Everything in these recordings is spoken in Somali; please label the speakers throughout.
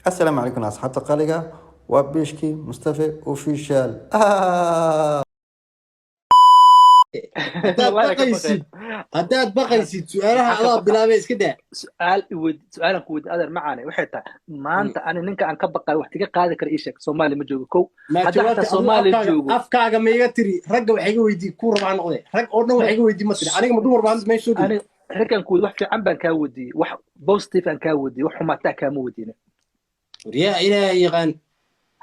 Speaker 1: السلام عليكم أصحاب القلقة وبيشكي مصطفى اوفيشال
Speaker 2: haddaad
Speaker 3: والله ka baqeen
Speaker 2: baqaysid haddaad baqaysid su'aalaha
Speaker 3: maxaa ka
Speaker 2: adaa
Speaker 3: baqa
Speaker 2: bilaabay iska daa
Speaker 3: su-aalan ku weydi adeer macaane waxay tahay maanta ani ninka aan ka baqay wax tiga qaadi kara ii sheeg soomaali ma joogo kow
Speaker 2: maa
Speaker 3: hadda
Speaker 2: jawaabta
Speaker 3: xataa
Speaker 2: aduu
Speaker 3: soomaali joogo
Speaker 2: afkaaga ma iga tiri ragga waxay iga weydii kuu rabaa noqde rag oo dhan
Speaker 3: ma
Speaker 2: waxay iga weydii ma tiri aniga ma dumar baan meesha soo
Speaker 3: ani
Speaker 2: geli
Speaker 3: raggan ku weydi wax fiican baan kaa weydiiyey wax positive aan kaa weydiiyey wax xumaataa kaama weydiine
Speaker 2: waryaa ilaahay yaqaan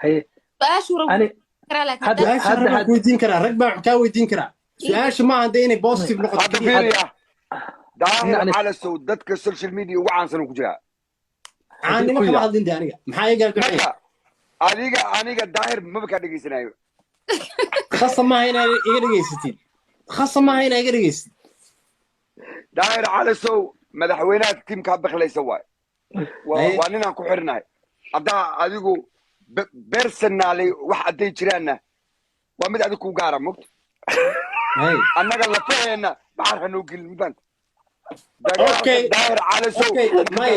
Speaker 3: haye
Speaker 4: su-aashu
Speaker 3: ani hadda
Speaker 2: su-aasha rag baan ku weydiin karaa rag baan wax kaa weydiin karaa su-aasha maaha dee inay positive noqoto
Speaker 5: هذا
Speaker 2: keliya
Speaker 5: فيريا داهر
Speaker 3: يعني
Speaker 5: على السود دتك السوشيال ميديا وعن سنة كجرا
Speaker 2: caanimo
Speaker 3: ku
Speaker 2: kama
Speaker 3: yaa
Speaker 2: hadlin de aniga maxaa iga ducay
Speaker 5: مركا أنيقا داهر ما بكاد يجي سنايو
Speaker 2: khasa maaha inaa iga dhegaysatid khasa maaha inaa iga dhegaysatid
Speaker 5: داهر على السود مدحوينات تيم كابخ ليس واي
Speaker 2: haye
Speaker 5: واننا كحرنا أدا أديكو بيرسونالي واحد دي جيرانا ومد أديكو قارا مكت
Speaker 2: haye
Speaker 5: أنا قال لفينا بعرف إنه قل مبان
Speaker 2: okay
Speaker 5: داهر على السود
Speaker 2: okay may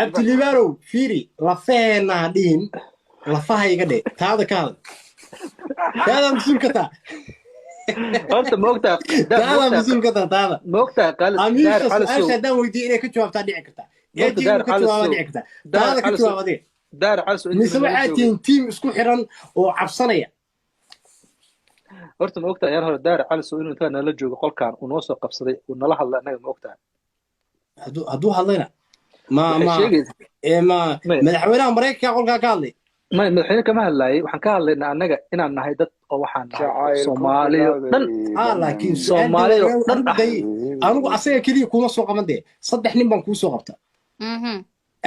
Speaker 2: abtilibaanow fiiri lafaheenna ha dhihin lafaha iga dhe taada ka hadal taadaa mas-uul ka taa
Speaker 3: horta ma ogtaa
Speaker 2: taadaa mas-uul ka taa taada
Speaker 3: ma ogtaa qaalid
Speaker 2: amiisha
Speaker 3: daar cali
Speaker 2: su-aasha
Speaker 3: sow
Speaker 2: haddaan weydiiyo inay ka jawaabtaa dhici kartaa
Speaker 3: horta
Speaker 2: eejiga
Speaker 3: daar
Speaker 2: inuu ka
Speaker 3: cali
Speaker 2: jawaabaa
Speaker 3: sow
Speaker 2: dhici kartaa
Speaker 3: daar
Speaker 2: taada ka
Speaker 3: cali sow
Speaker 2: jawaab adiga
Speaker 3: daar cali sow
Speaker 2: mise
Speaker 3: intii nala
Speaker 2: waxaad
Speaker 3: joogay
Speaker 2: tihiin tiim isku xiran oo cabsanaya
Speaker 3: horta ma ogtaa yar hore daar cali sow inuu intaa nala joogo qolkan uu noo soo qabsaday uu nala hadlay annaga ma ogtaa
Speaker 2: hadduu hadlayna ma
Speaker 3: waxay
Speaker 2: ma
Speaker 3: sheegaysa
Speaker 2: ma
Speaker 3: may
Speaker 2: madaxweynaha maraykanka qolkaa ka hadlay
Speaker 3: may madaxweyne kama hadlaayay waxaan ka hadlaynaa annaga inaan nahay dad oo waxaan nahay
Speaker 5: شعائر
Speaker 3: soomaaliyo dhan
Speaker 2: laakiin su-aal
Speaker 3: soomaaliyo dhan ah
Speaker 2: day anigu asaga keliya kuma soo qaban dee 3 nin baan kuu soo qabta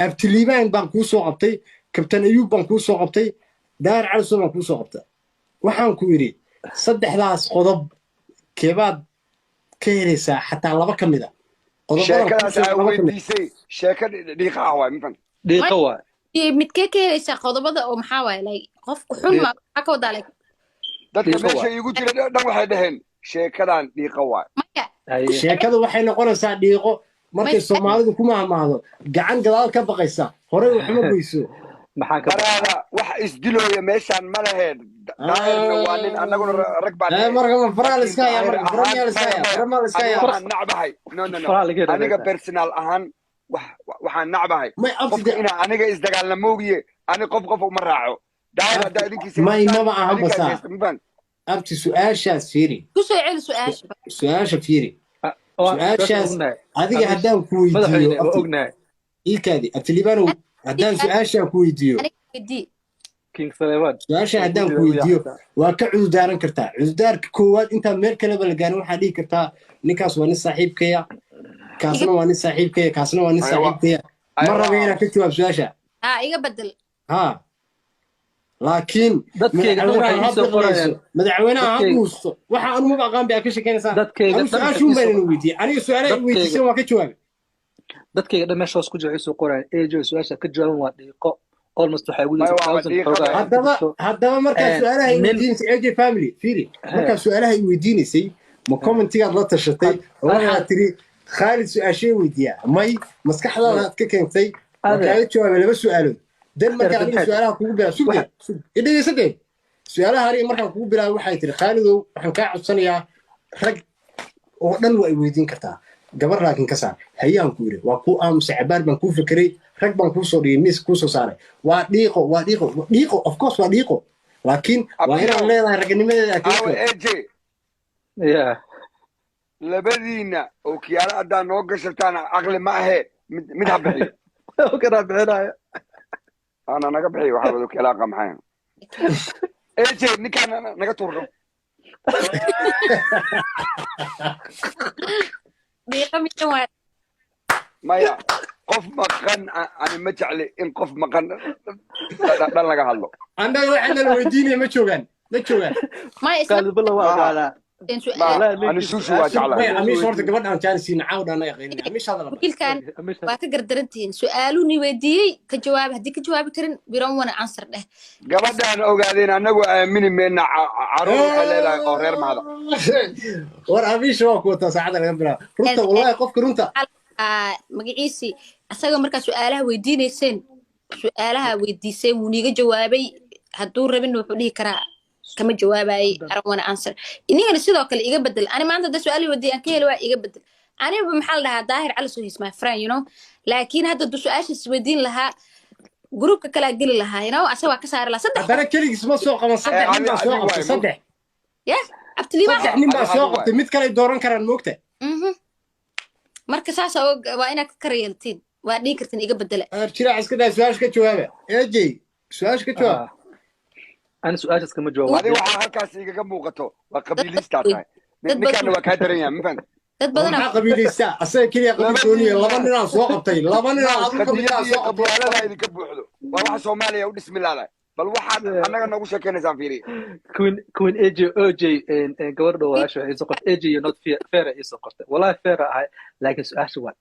Speaker 2: abtiliibaan baan kuu soo qabtay kabtan ayuub baan kuu soo qabtay daar caliso baan kuu soo qabta waxaan ku yidhi 3daas qodob keebaad ka helaysaa xataa 2 ka mid a qodobadan kuu
Speaker 5: شركة
Speaker 2: sheeg 2 ka mid
Speaker 5: ويدي سي شركة دقيقة هواي مفهم
Speaker 3: dhiiqo waay
Speaker 4: midkee ka helaysaa qodobada oo maxaa waaye like qofku xun ma maxaa ka wadaa like
Speaker 5: dadka
Speaker 3: dhiiqo
Speaker 5: meesha
Speaker 3: waay
Speaker 5: igu jira dhan waxay dhaheen sheekadan dhiiqa waay
Speaker 4: maya
Speaker 3: haye
Speaker 2: sheekadu waxay noqonaysaa dhiiqo markay
Speaker 4: maya
Speaker 2: soomaalidu ku mahmaahdo gacan gadaal ka baqaysa horey waxuma goyso
Speaker 3: maxaan ka baqaa
Speaker 5: baraada wax isdilooya meeshaan ma laheen daahirna waa nin annaguna rag baan
Speaker 2: marka ma faraa la
Speaker 5: laakiin
Speaker 2: iska hayaa
Speaker 5: daahir
Speaker 2: marka fara
Speaker 5: ahaan
Speaker 2: miyaa la iska hayaa fara maa la iska
Speaker 5: aniga
Speaker 2: hayaa
Speaker 5: waxaan nacbahay no no no
Speaker 3: faraa laga
Speaker 5: aniga
Speaker 3: reebaysaa
Speaker 5: personal ahaan waxaan nacbahay
Speaker 2: may abti
Speaker 5: qofka inaa aniga isdagaalna moogiye ani qof uma raaco daahir haddaa idinkiisa
Speaker 2: may
Speaker 5: haystaan
Speaker 2: maba aha
Speaker 5: adinkaas
Speaker 2: basaa
Speaker 5: haysta mafaan
Speaker 2: abti su-aashaas fiiri
Speaker 4: ku soo celi su-aasha
Speaker 2: su-aasha fiiri
Speaker 3: su-aashaas
Speaker 2: su-aashaas
Speaker 3: ognahay
Speaker 2: adiga
Speaker 3: amish
Speaker 2: haddaan ku weydiiyo
Speaker 3: madaxweyne waa
Speaker 2: abti
Speaker 3: ognahay
Speaker 2: iikaadi abtilibaanow haddaan su-aashaan ku weydiiyo
Speaker 4: aniga weydii
Speaker 3: king Sullivan
Speaker 2: su-aashaan
Speaker 3: oo
Speaker 2: haddaan ku
Speaker 3: guriga u
Speaker 2: weydiiyo
Speaker 3: yaxtaa
Speaker 2: waa ka cudurdaaran kartaa cudurdaarka koowaad intaan meel kaleba la gaarin waxaa dhihi kartaa ninkaas waa nin saaxiibkaya kaasna waa nin saaxiibkaya kaasna waa nin
Speaker 5: aywa
Speaker 2: saaxiibkaya ma raba
Speaker 5: aywa
Speaker 2: inaan ka jawaab su-aasha
Speaker 4: iga bedel
Speaker 2: ها لكن
Speaker 3: dadkayga dhan waxay
Speaker 2: مدحوينها
Speaker 3: ii soo qorayaan
Speaker 2: مدحوينها
Speaker 3: dadkayga
Speaker 2: هبوس waxa anu ma baqaan baa ka sheekeynaysaa
Speaker 3: dadkayga
Speaker 2: anu
Speaker 3: dhan
Speaker 2: su'aal
Speaker 3: waxay
Speaker 2: shun
Speaker 3: ii soo
Speaker 2: baan weydiiyay aniga su'aalaha i weydiisay
Speaker 3: dadkayga
Speaker 2: waa ka jawaabay
Speaker 3: dadkayga dhan meesha hoos ku jira waxay soo qorayaan ejo su-aasha ka jawaaban waa dhiiqo almost waxay ugu
Speaker 5: may
Speaker 3: jirta
Speaker 5: waaba
Speaker 3: 1000
Speaker 5: dhiiqa
Speaker 3: xoogaa
Speaker 5: be
Speaker 3: inta
Speaker 2: haddaba
Speaker 3: jirto
Speaker 2: haddaba markaa su'aalaha i
Speaker 3: nin
Speaker 2: weydiinaysay AJ family fiiri markaa su'aalaha i weydiinaysay ma commentigaad la tashatay waxaad
Speaker 3: waxaad
Speaker 2: tiri Khalid su'aashay weydiiyaa may maskaxdaada aad ka keentay waa
Speaker 3: adeer
Speaker 2: kaaga jawaabay laba su'aalood dan
Speaker 3: adeer
Speaker 2: markaa aniga
Speaker 3: maxay
Speaker 2: su'aalaha kugu bilaab
Speaker 3: waxa
Speaker 2: sugde idhegeysadee su'aalaha aniga markaan kugu bilaab waxay tiri Khalidow waxaan kaa codsanayaa rag oo dhan waa ay weydiin kartaa gabar laakiin ka saar hayaan ku yiri waa ku aamusay cabaar baan ku fikiray rag baan ku soo dhigay miis ku soo saaray waa dhiiqo of course waa dhiiqo laakiin waa inaan
Speaker 5: abtiyow
Speaker 2: leedahay ragnimadeeda
Speaker 5: awe
Speaker 2: kaliya
Speaker 5: eje
Speaker 3: yeah
Speaker 5: labadiina oo kiyaala haddaa noo gashataan aqli ma ahe mid ha bixiyo
Speaker 3: kana bixinaya
Speaker 5: ana naga bixiyo waxaa wada kiyaala qamxayn eje ninkaan naga tuurno
Speaker 4: dhiiqa midan waa
Speaker 5: maya qof maqan ani ma jecli in qof maqan dhan laga hadlo
Speaker 2: annaga waxaana la weydiinaya ma joogaan
Speaker 4: maya isla
Speaker 3: qaalid balla waa
Speaker 5: ma
Speaker 3: qaadaa
Speaker 4: su-aal
Speaker 5: ma
Speaker 3: والله
Speaker 5: ani
Speaker 3: ninkii
Speaker 5: suushi waa
Speaker 3: su-aashii
Speaker 5: jeclaa
Speaker 2: maya
Speaker 3: markuu
Speaker 2: amiish horta
Speaker 3: weydiiyey
Speaker 2: gabadhaan jaanisiina caawdha anaga qiinina amiish hadala bar
Speaker 4: wiilkan
Speaker 3: amisha
Speaker 4: waa ka gardarantihiin su-aaluni weydiiyey ka jawaab haddii ka jawaabi karin biran wana answer dheh
Speaker 5: gabadhaan ogaadeen annagu aamini meyna caruur waxay leedahay oo reer mahada
Speaker 2: war amiish waa ku wataa saacada laga bilaabo runta wallahi qofka runta
Speaker 4: magaciisii asaga markaa su-aalaha weydiinayseen su'aalaha weydiisay wuu niiga jawaabay hadduu rabin wuxuu dhihi karaa kama jawaabayay I don't want to answer inigana sidoo kale iga bedel ani maanta da su'aal weydiiyay aan ka heli waa iga bedel aniba maxaa la dhahaa daahir cali so he's my friend you know laakiin hadda du su'aashaas weydiin lahaa groupka kala geli lahaa you know asaga waa ka saari lahaa saddex
Speaker 2: haddana keligiis ma soo qaban saddex nin baa soo qabtay saddex
Speaker 4: yeah abtiliba
Speaker 2: saddex nin baa soo qabtay mid kale dooran karaan moogta
Speaker 4: marka saas waa inaad ka karyeeltiin waa dhihi kartiin iga bedela
Speaker 2: jiraac iska daa su-aasha ka jawaaba ejey su-aasha ka jawaab
Speaker 3: أنا سؤال كما جواب
Speaker 5: adiga waxaa halkaas igaga muuqato waa qabiilista tahay ninkaana waa kaa daran yahay ma fahan
Speaker 4: dad badan
Speaker 2: maxaa qabiilista asaga keliya qabiil dooniya laba ninaan soo qabtay laba ninaan adigu qabiilaa soo qabtay
Speaker 5: qabiilada idinka buuxdo waa waxa Soomaaliya u dhismi lahayd bal waxaad annaga nagu sheekeynaysaa fiiri
Speaker 3: كوين اوجي gabadha walaasha ay soo qortay AJ not fair ay soo qortay wallahi fair ah laakiin su'aasha waa